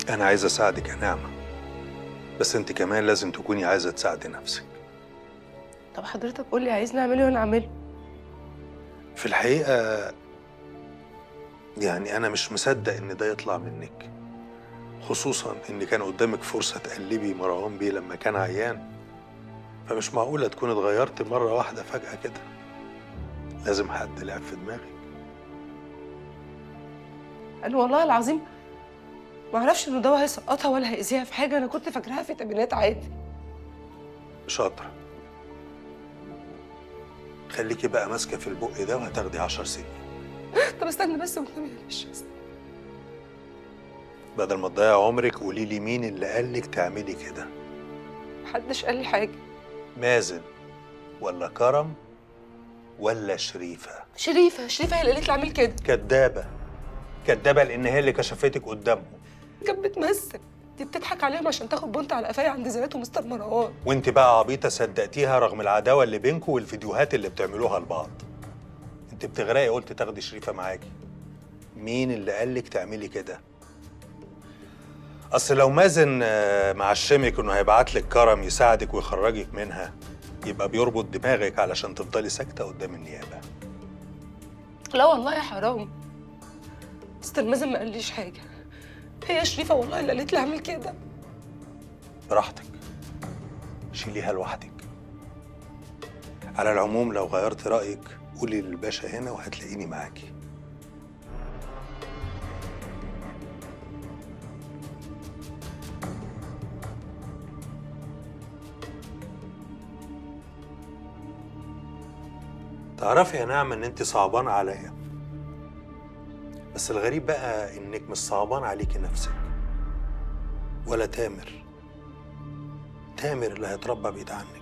أنا عايز أساعدك يا نعمة، بس أنت كمان لازم تكوني عايزة تساعدي نفسك. طب حضرتك قول لي عايزني اعمل ايه وانا اعمله؟ في الحقيقة يعني أنا مش مصدق إن ده يطلع منك، خصوصا إن كان قدامك فرصة تقلبي مروان بيه لما كان عيان، فمش معقولة تكون اتغيرت مرة واحدة فجأة كده. لازم حد لعب في دماغك. انا والله العظيم ما اعرفش انه دواء هيسقطها ولا هيأذيها في حاجه، انا كنت فاكراها فيتامينات عادي. شاطرة. خليكي بقى ماسكة في البق ده وهتاخدي 10 سنين. طب استنى بس والنبي معلش. بدل ما تضيع عمرك قولي لي مين اللي قالك تعملي كده؟ محدش قال لي حاجه. مازن ولا كرم ولا شريفة؟ شريفه هي اللي قالت لي اعمل كده. كدابة، كدابة لأن هي اللي كشفتك قدامهم. كانت بتمثل، دي بتضحك عليهم عشان تاخد بنت على قفايا عند زينات ومستر مروان. وانت بقى عبيطة صدقتيها رغم العداوة اللي بينكم والفيديوهات اللي بتعملوها لبعض. انت بتغرقي قلت تاخدي شريفة معاكي. مين اللي قالك تعملي كده؟ أصل لو مازن معشمك إنه هيبعتلك كرم يساعدك ويخرجك منها، يبقى بيربط دماغك علشان تفضلي ساكتة قدام النيابة. لا والله يا حرام، مستر مازن ما قاليش حاجه، هي شريفه والله اللي قالت لي اعمل كده. براحتك، شيليها لوحدك. على العموم لو غيرت رأيك قولي للباشا هنا وهتلاقيني معاكي. تعرفي يا نعمة ان انت صعبانة عليا، بس الغريب بقى انك مش صعبان عليكي نفسك ولا تامر اللي هيتربى بعيد عنك.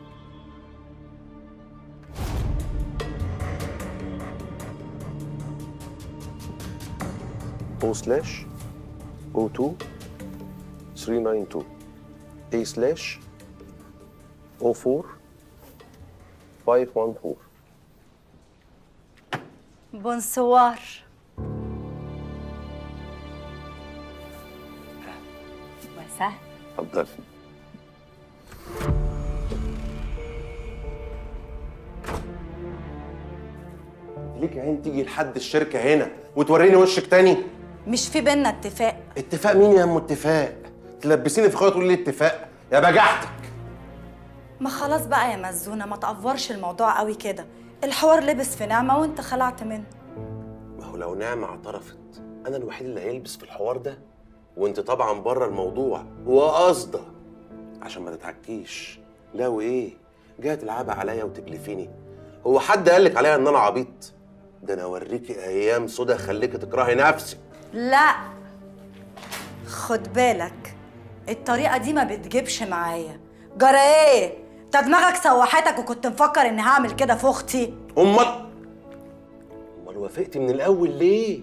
O/02 A/04 514. بونسوار. وسهلا. اتفضلي. ليك عين تيجي لحد الشركة هنا وتوريني وشك تاني؟ مش في بينا اتفاق؟ اتفاق مين يا ام اتفاق؟ تلبسيني في خيط تقولي لي اتفاق؟ يا بجحتك. ما خلاص بقى يا مزونة، ما تقفرش الموضوع قوي كده، الحوار لبس في نعمة وانت خلعت منه. ما هو لو نعمة اعترفت انا الوحيد اللي هيلبس في الحوار ده، وانت طبعا بره الموضوع وقاصده عشان ما تتعكيش. لا وايه؟ جايه تلعبها عليا وتكلفيني؟ هو حد قالك عليا ان انا عبيط؟ ده انا اوريكي ايام سودا خليكي تكرهي نفسك. لا خد بالك، الطريقة دي ما بتجيبش معايا. جرى ايه؟ انت دماغك سوحتك وكنت مفكر اني هعمل كده في اختي؟ امال وافقتي من الاول ليه؟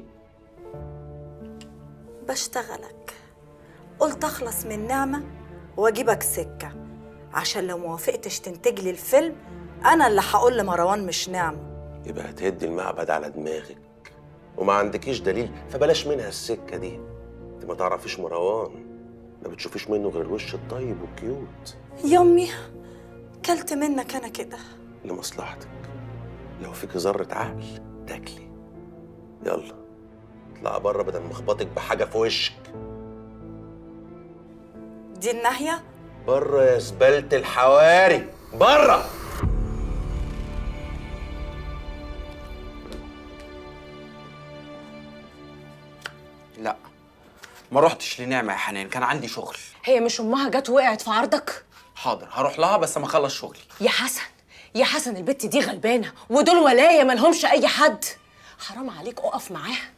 بشتغلك، قلت اخلص من نعمة واجيبك سكة، عشان لو موافقتش تنتج لي الفيلم انا اللي هقول لمروان مش نعمة. يبقى هتهدي المعبد على دماغك وما عندكيش دليل، فبلاش منها السكة دي. انت ما تعرفيش مروان، ما بتشوفيش منه غير الوش الطيب والكيوت. يمي كلت منك انا كده. لمصلحتك، لو فيك ذرة عقل تاكلي. يلا اطلع بره بدل ما اخبطك بحاجة في وشك. دي الناهية؟ بره يا زبالة الحواري، بره. لا ما رحتش لنعمة يا حنان، كان عندي شغل. هي مش امها جت وقعت في عرضك؟ حاضر هروح لها بس ما اخلص شغلي. يا حسن يا حسن، البت دي غلبانه ودول ولايه مالهمش اي حد، حرام عليك اقف معاها.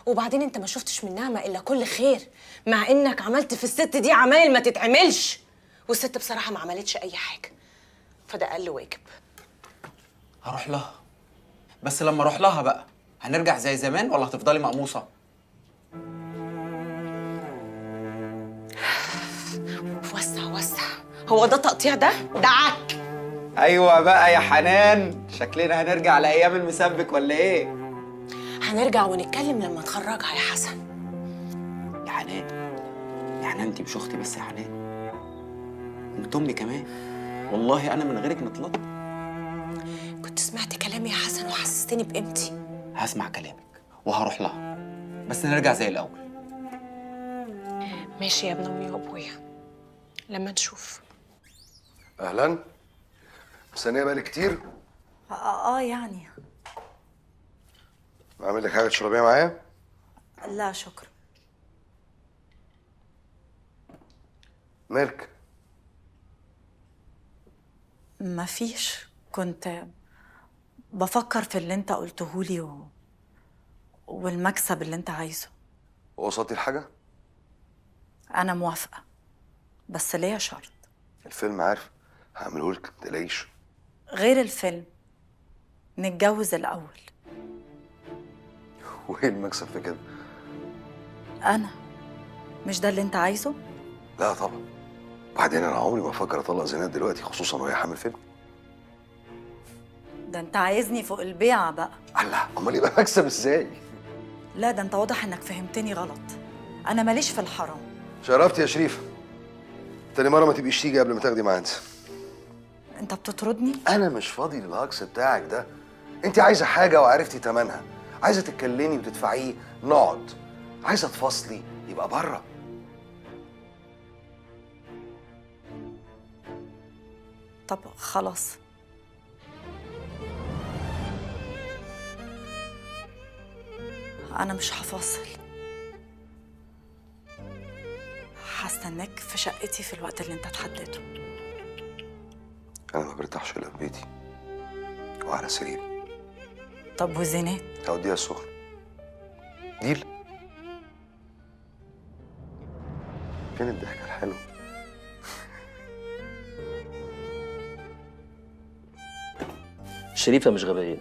وبعدين انت ما شفتش من نعمه الا كل خير، مع انك عملت في الست دي عمايل ما تتعملش، والست بصراحه ما عملتش اي حاجه، فده اقل واجب. هروح لها، بس لما اروح لها بقى هنرجع زي زمان ولا هتفضلي مقموصه؟ وسع، هو ده تقطيع؟ ده عك. ايوه بقى يا حنان، شكلنا هنرجع لايام المسبك ولا ايه؟ هنرجع ونتكلم لما تخرجها يا حسن. يا حنان يعني انت مش اختي بس يا حنان، انت امي كمان. والله انا من غيرك نطلت. كنت سمعت كلامي يا حسن وحسستني بقيمتي. هسمع كلامك وهروح لها، بس نرجع زي الاول. ماشي يا ابن امي وابويا، لما نشوف. اهلا. مستنيه بقالي كتير. يعني اعمل لك حاجه تشربيها معايا؟ لا شكرا. مالك؟ مفيش، كنت بفكر في اللي انت قلتهولي والمكسب اللي انت عايزه. وقصادي الحاجه؟ انا موافقة، بس ليا شرط. الفيلم عارف هعمله لك، متقلقيش. غير الفيلم، نتجوز الأول. وايه المكسب في كده؟ أنا مش ده اللي أنت عايزه؟ لا طبعا. بعدين انا عمري ما افكر اطلق زينات دلوقتي، خصوصا وهي حامل فيلم. ده أنت عايزني فوق البيعة بقى. الله، امال يبقى مكسب ازاي؟ لا ده أنت واضح إنك فهمتني غلط. أنا ماليش في الحرام. شرفت يا شريف. تاني مره ما تبقيش تيجي قبل ما تاخدي ميعاد. أنت بتطردني؟ انا مش فاضي للهجص بتاعك ده. انت عايزه حاجه وعرفتي تمنها، عايزه تتكلمي وتدفعيه نقعد، عايزه تفصلي يبقى بره. طب خلاص. أنا مش هفاصل. هستناك في شقتي في الوقت اللي أنت تحدده. انا ما برتاحش الا في بيتي وعلى سريري. طب وزينات؟ هوديها السخن. ديل. فين الضحكه الحلوه؟ شريفة مش غبية،